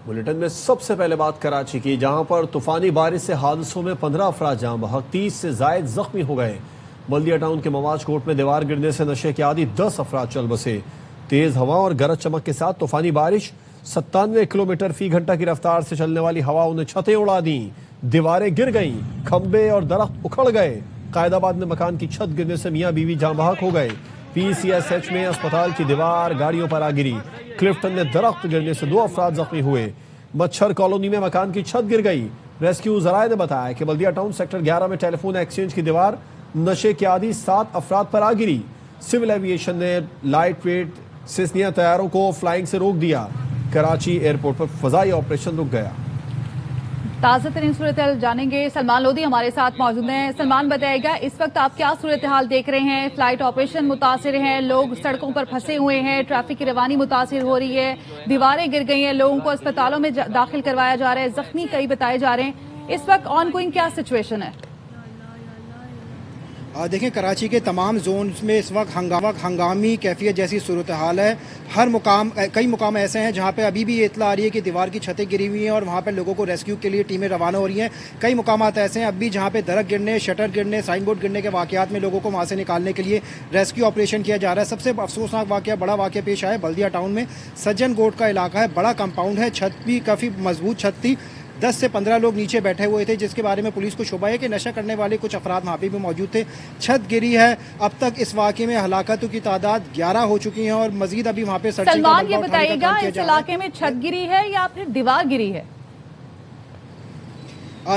Bulletin में सबसे पहले बात कराची की, जहां पर तूफानी बारिश से हादसों में 15 अफराद जान बहक, 30 से जायद जख्मी हो गए। बल्दिया टाउन के मवाज कोट में दीवार गिरने से नशे के आदी 10 अफराद चल बसे। तेज हवा और गरज चमक के साथ तूफानी बारिश, 97 किलोमीटर फी घंटा की रफ्तार से चलने वाली हवाओं ने छतें उड़ा दी, दीवारें गिर गईं, खंबे और दरख्त उखड़ गए। कायदाबाद में मकान की छत गिरने से मियाँ बीवी जान बहक हो गए। PCSH में अस्पताल की दीवार गाड़ियों पर आ गिरी। क्लिफ्टन में दरख्त गिरने से 2 अफराद जख्मी हुए। मच्छर कॉलोनी में मकान की छत गिर गई। रेस्क्यू जराये ने बताया कि बल्दिया टाउन सेक्टर 11 में टेलीफोन एक्सचेंज की दीवार नशे के आदी 7 अफराद पर आ गिरी। सिविल एविएशन ने लाइट वेट सिस्निया तैयारों को फ्लाइंग से रोक दिया। कराची एयरपोर्ट पर फजाई ऑपरेशन रुक गया। ताज़ा तरीन सूरत हाल जानेंगे, सलमान लोधी हमारे साथ मौजूद हैं। सलमान, बताइएगा इस वक्त आप क्या सूरत हाल देख रहे हैं? फ्लाइट ऑपरेशन मुतासिर हैं, लोग सड़कों पर फंसे हुए हैं, ट्रैफिक की रवानी मुतासिर हो रही है, दीवारें गिर गई हैं, लोगों को अस्पतालों में दाखिल करवाया जा रहा है, जख्मी कई बताए जा रहे हैं। इस वक्त ऑन गोइंग क्या सिचुएशन है? देखें, कराची के तमाम जोन में इस वक्त हंगामी कैफियत जैसी सूरत हाल है। हर मुकाम, कई मुकाम ऐसे हैं जहां पे अभी भी ये इत्तला आ रही है कि दीवार की छतें गिरी हुई हैं और वहां पे लोगों को रेस्क्यू के लिए टीमें रवाना हो रही हैं। कई मुकाम ऐसे हैं अब भी जहां पे दरख्त गिरने, शटर गिरने, साइन बोर्ड गिरने के वाकयात में लोगों को वहां से निकालने के लिए रेस्क्यू ऑपरेशन किया जा रहा है। सबसे अफसोसनाक वाकया, बड़ा वाकया पेश आया बल्दिया टाउन में। सज्जन गोट का इलाका है, बड़ा कंपाउंड है, छत भी काफ़ी मजबूत छत थी। 10 से 15 लोग नीचे बैठे हुए थे, जिसके बारे में पुलिस को शुबा है कि नशा करने वाले कुछ अफराद वहाँ पे भी मौजूद थे। छत गिरी है। अब तक इस वाकये में हलाकतों की तादाद 11 हो चुकी है और मजीद अभी वहाँ पे सलमान, ये बताइएगा इस इलाके में छत गिरी है या फिर दीवार गिरी है?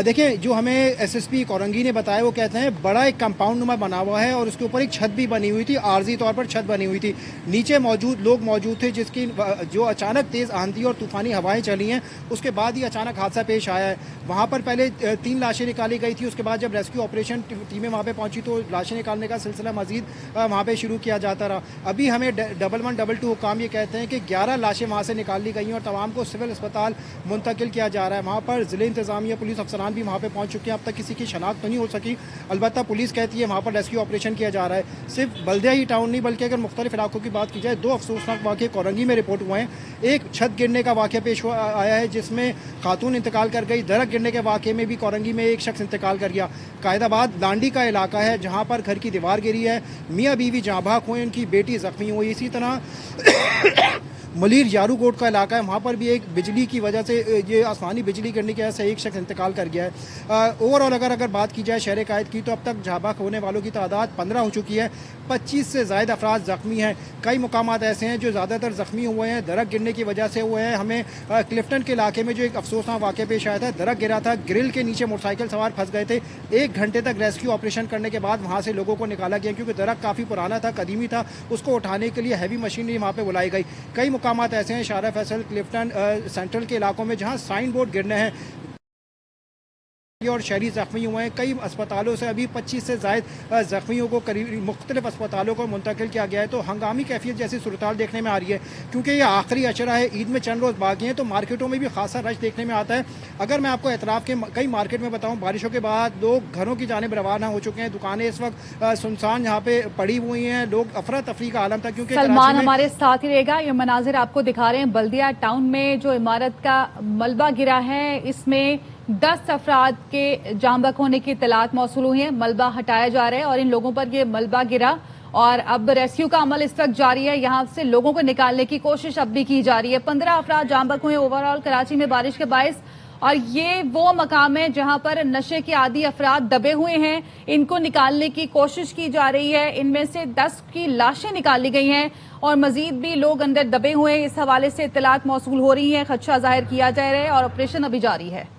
देखिए, जो हमें SSP कोरंगी ने बताया वो कहते हैं बड़ा एक कंपाउंड नुमा बना हुआ है और उसके ऊपर एक छत भी बनी हुई थी, आर्जी तौर पर छत बनी हुई थी। नीचे लोग मौजूद थे, जिसकी जो अचानक तेज़ आंधी और तूफानी हवाएं चली हैं, उसके बाद ही अचानक हादसा पेश आया है। वहाँ पर पहले 3 लाशें निकाली गई थी। उसके बाद जब रेस्क्यू ऑपरेशन टीमें वहाँ पर पहुँची तो लाशें निकालने का सिलसिला मजीद वहाँ पर शुरू किया जाता रहा। अभी हमें 1112 हुकाम ये कहते हैं कि 11 लाशें वहाँ से निकाल ली गई हैं और तमाम को सिविल अस्पताल मुंतकिल किया जा रहा है। वहाँ पर ज़िले इंतज़ामिया, पुलिस अफसरान भी वहाँ पे पहुँच चुके हैं। अब तक किसी की शनाख्त तो नहीं हो सकी, अलबत्ता पुलिस कहती है वहाँ पर रेस्क्यू ऑपरेशन किया जा रहा है। सिर्फ बल्दिया ही टाउन नहीं बल्कि अगर मुख्तलिफ इलाकों की बात की जाए, 2 अफसोसनाक वाक़े कोरंगी में रिपोर्ट हुए हैं। एक छत गिरने का वाक़या पेश आया है जिसमें खातून इंतकाल कर गई। दरख्त गिरने के वाक़े में भी कोरंगी में एक शख्स इंतकाल कर गया। कायदाबाद लांडी का इलाका है जहाँ पर घर की दीवार गिरी है, मियाँ बीवी जाँ बहक हुए, उनकी बेटी जख्मी हुई। इसी तरह मलीर यारू कोट का इलाका है, वहाँ पर भी एक बिजली की वजह से, ये आसमानी बिजली गिरने की वजह से एक शख्स इंतकाल कर गया है। ओवरऑल अगर बात की जाए शहर कायद की, तो अब तक झाबक होने वालों की तादाद 15 हो चुकी है। 25 से ज़ायद अफराद ज़ख्मी हैं। कई मुकामात ऐसे हैं जो ज़्यादातर ज़ख्मी हुए हैं दरख्त गिरने की वजह से हुए हैं। हमें क्लिफ्टन के इलाके में जो एक अफसोसनाक वाक़या पेश आया था, दरख्त गिरा था, ग्रिल के नीचे मोटरसाइकिल सवार फंस गए थे। 1 घंटे तक रेस्क्यू ऑपरेशन करने के बाद वहाँ से लोगों को निकाला गया, क्योंकि दरख्त काफ़ी पुराना था, कदीमी था। उसको उठाने के लिए हैवी मशीनरी वहाँ पर बुलाई गई। कई मुकामात ऐसे हैं शारा फैसल, क्लिफ्टन, सेंट्रल के इलाकों में जहाँ साइन बोर्ड गिरने हैं और शहरी जख्मी हुए हैं। कई अस्पतालों से अभी 25 से ज़ायद जख्मियों को करीब मुख्तलिफ अस्पतालों को मुंतकिल किया गया है। तो हंगामी कैफियत जैसी सूरत देखने में आ रही है, क्योंकि ये आखिरी अशरा है, ईद में चंद रोज़ बाकी हैं, तो मार्केटों में भी खासा रश देखने में आता है। अगर मैं आपको एतराफ़ के कई मार्केट में बताऊँ, बारिशों के बाद लोग घरों की जानिब रवाना हो चुके हैं। दुकानें इस वक्त सुनसान यहाँ पे पड़ी हुई हैं, लोग अफरा तफरी का आलम था। क्योंकि सलमान हमारे साथ ही रहेगा। ये मनाजिर आपको दिखा रहे हैं बल्दिया टाउन में जो इमारत का मलबा गिरा है, इसमें 10 अफराद के जाम बहक होने की इत्तलात मौसूल हुई है। मलबा हटाया जा रहा है और इन लोगों पर ये मलबा गिरा और अब रेस्क्यू का अमल इस वक्त जारी है। यहाँ से लोगों को निकालने की कोशिश अब भी की जा रही है। 15 अफराद जाम बहक हुए ओवरऑल कराची में बारिश के बायस, और ये वो मकाम है जहां पर नशे के आदी अफराद दबे हुए हैं। इनको निकालने की कोशिश की जा रही है। इनमें से 10 की लाशें निकाली गई हैं और मजीद भी लोग अंदर दबे हुए हैं। इस हवाले से इत्तलात मौसूल हो रही है, खदशा जाहिर किया जा रहा है और ऑपरेशन अभी जारी है।